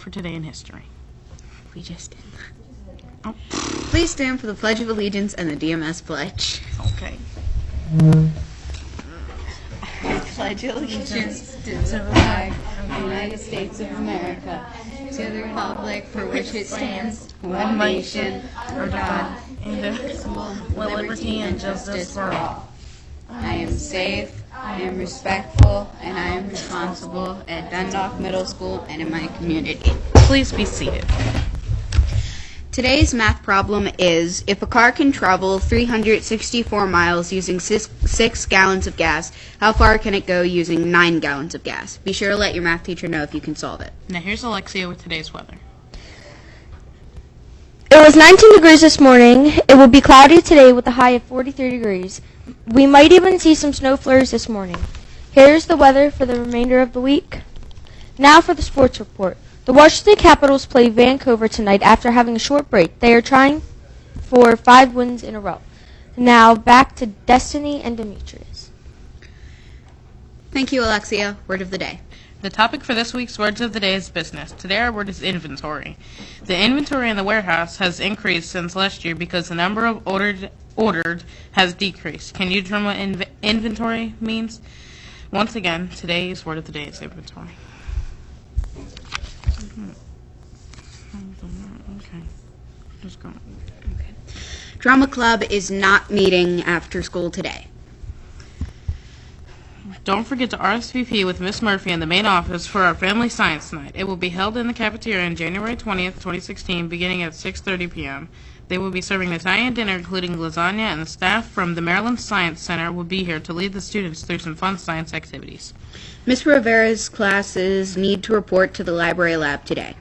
for Today in History. We just did. Oh. Please stand for the Pledge of Allegiance and the DMS pledge. Okay. I pledge allegiance to the flag of the United States of America, to the republic for which it stands, one nation, under God, indivisible, with liberty and justice for all. I am safe, I am respectful, and I am responsible at Dundalk Middle School and in my community. Please be seated. Today's math problem is, if a car can travel 364 miles using 6 gallons of gas, how far can it go using 9 gallons of gas? Be sure to let your math teacher know if you can solve it. Now here's Alexia with today's weather. It was 19 degrees this morning. It will be cloudy today with a high of 43 degrees. We might even see some snow flurries this morning. Here's the weather for the remainder of the week. Now for the sports report. The Washington Capitals play Vancouver tonight after having a short break. They are trying for 5 wins in a row. Now back to Destiny and Demetrius. Thank you, Alexia. Word of the day. The topic for this week's Words of the Day is business. Today our word is inventory. The inventory in the warehouse has increased since last year because the number of ordered has decreased. Can you determine what inventory means? Once again, today's Word of the Day is inventory. Okay. Just go. Okay. Drama Club is not meeting after school today. Don't forget to RSVP with Miss Murphy in the main office for our Family Science Night. It will be held in the cafeteria on January 20th, 2016, beginning at 6:30 p.m. They will be serving Italian dinner, including lasagna, and the staff from the Maryland Science Center will be here to lead the students through some fun science activities. Miss Rivera's classes need to report to the library lab today.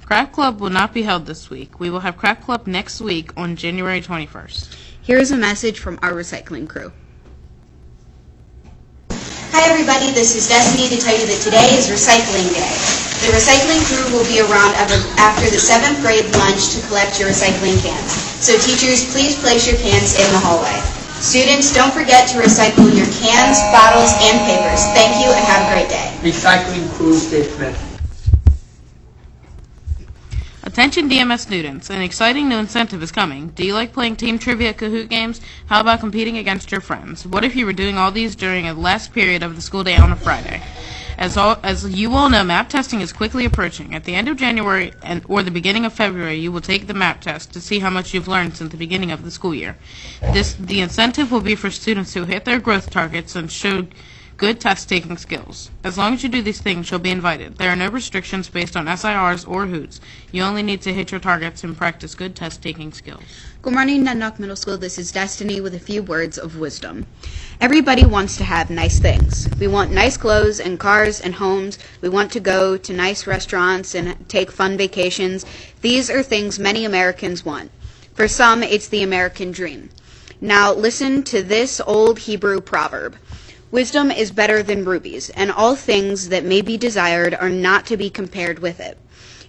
Craft Club will not be held this week. We will have Craft Club next week on January 21st. Here is a message from our recycling crew. Hi everybody, this is Destiny to tell you that today is Recycling Day. The recycling crew will be around after the 7th grade lunch to collect your recycling cans. So teachers, please place your cans in the hallway. Students, don't forget to recycle your cans, bottles, and papers. Thank you and have a great day. Recycling crew dismissed. Attention DMS students, an exciting new incentive is coming. Do you like playing team trivia Kahoot games? How about competing against your friends? What if you were doing all these during a last period of the school day on a Friday? As you all know, map testing is quickly approaching. At the end of January or the beginning of February, you will take the map test to see how much you've learned since the beginning of the school year. The incentive will be for students who hit their growth targets and showed good test-taking skills. As long as you do these things, you'll be invited. There are no restrictions based on SIRs or HOOTs. You only need to hit your targets and practice good test-taking skills. Good morning, Dundalk Middle School. This is Destiny with a few words of wisdom. Everybody wants to have nice things. We want nice clothes and cars and homes. We want to go to nice restaurants and take fun vacations. These are things many Americans want. For some, it's the American dream. Now listen to this old Hebrew proverb. Wisdom is better than rubies, and all things that may be desired are not to be compared with it.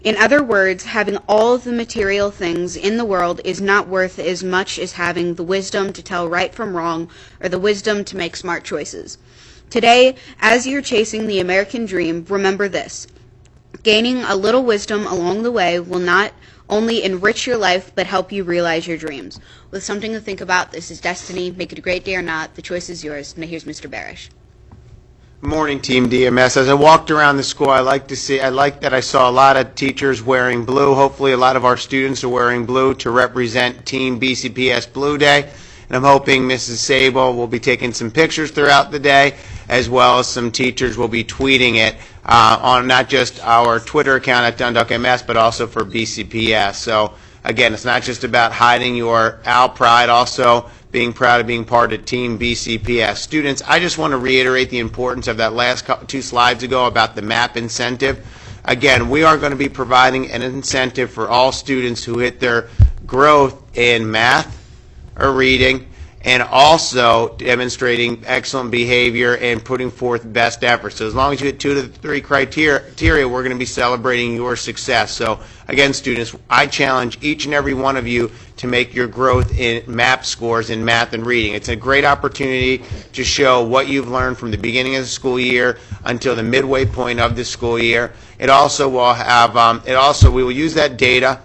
In other words, having all the material things in the world is not worth as much as having the wisdom to tell right from wrong or the wisdom to make smart choices. Today, as you're chasing the American dream, remember this. Gaining a little wisdom along the way will not only enrich your life, but help you realize your dreams. With something to think about, this is Destiny. Make it a great day or not. The choice is yours. Now here's Mr. Barish. Morning, Team DMS. As I walked around the school, I like that I saw a lot of teachers wearing blue. Hopefully a lot of our students are wearing blue to represent Team BCPS Blue Day. And I'm hoping Mrs. Sable will be taking some pictures throughout the day, as well as some teachers will be tweeting it on not just our Twitter account at Dundalk MS, but also for BCPS. So again, it's not just about hiding your OWL pride, also being proud of being part of Team BCPS. Students, I just want to reiterate the importance of that last 2 slides ago about the MAP incentive. Again, we are going to be providing an incentive for all students who hit their growth in math or reading and also demonstrating excellent behavior and putting forth best efforts. So as long as you hit 2 to 3 criteria, we're going to be celebrating your success. So again, students, I challenge each and every one of you to make your growth in MAP scores in math and reading. It's a great opportunity to show what you've learned from the beginning of the school year until the midway point of the school year. It also will have, we will use that data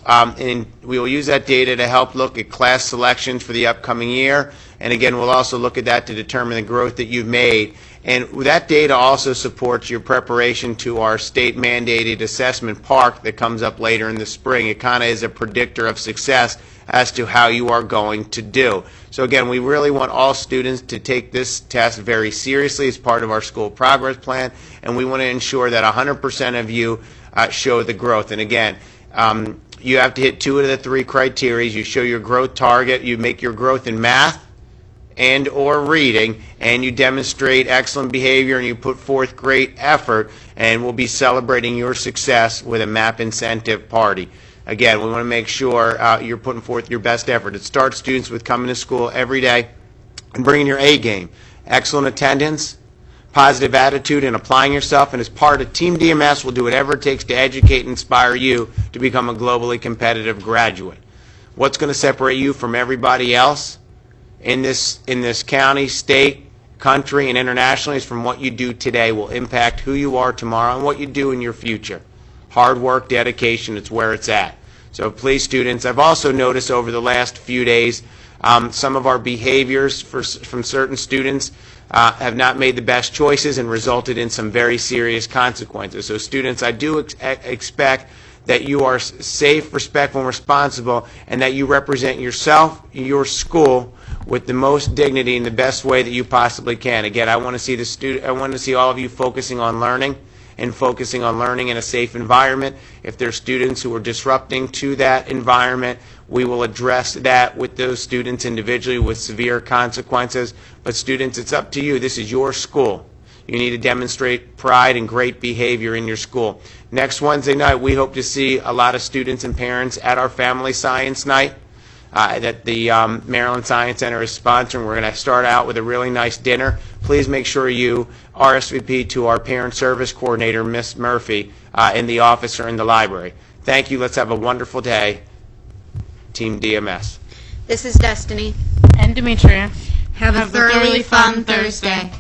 and we will use that data to help look at class selections for the upcoming year. And again, we'll also look at that to determine the growth that you've made. And that data also supports your preparation to our state-mandated assessment PARC that comes up later in the spring. It kind of is a predictor of success as to how you are going to do. So again, we really want all students to take this test very seriously as part of our school progress plan, and we want to ensure that 100% of you show the growth. And again, you have to hit 2 of the 3 criteria. You show your growth target, you make your growth in math and or reading, and you demonstrate excellent behavior and you put forth great effort, and we'll be celebrating your success with a MAP incentive party. Again, we want to make sure you're putting forth your best effort. It starts, students, with coming to school every day and bringing your A game. Excellent attendance, positive attitude, and applying yourself. And as part of Team DMS, we'll do whatever it takes to educate and inspire you to become a globally competitive graduate. What's going to separate you from everybody else in this county, state, country, and internationally is from what you do today will impact who you are tomorrow and what you do in your future. Hard work, dedication, it's where it's at. So please, students, I've also noticed over the last few days some of our behaviors from certain students have not made the best choices and resulted in some very serious consequences. So students, I do expect that you are safe, respectful, and responsible, and that you represent yourself, your school, with the most dignity in the best way that you possibly can. Again, I want to see all of you focusing on learning and focusing on learning in a safe environment. If there's students who are disrupting to that environment, we will address that with those students individually with severe consequences. But students, it's up to you. This is your school. You need to demonstrate pride and great behavior in your school. Next Wednesday night, we hope to see a lot of students and parents at our Family Science Night that the Maryland Science Center is sponsoring. We're going to start out with a really nice dinner. Please make sure you RSVP to our Parent Service Coordinator, Miss Murphy, in the office or in the library. Thank you. Let's have a wonderful day. Team DMS. This is Destiny. And Demetria. Have a thoroughly fun Thursday.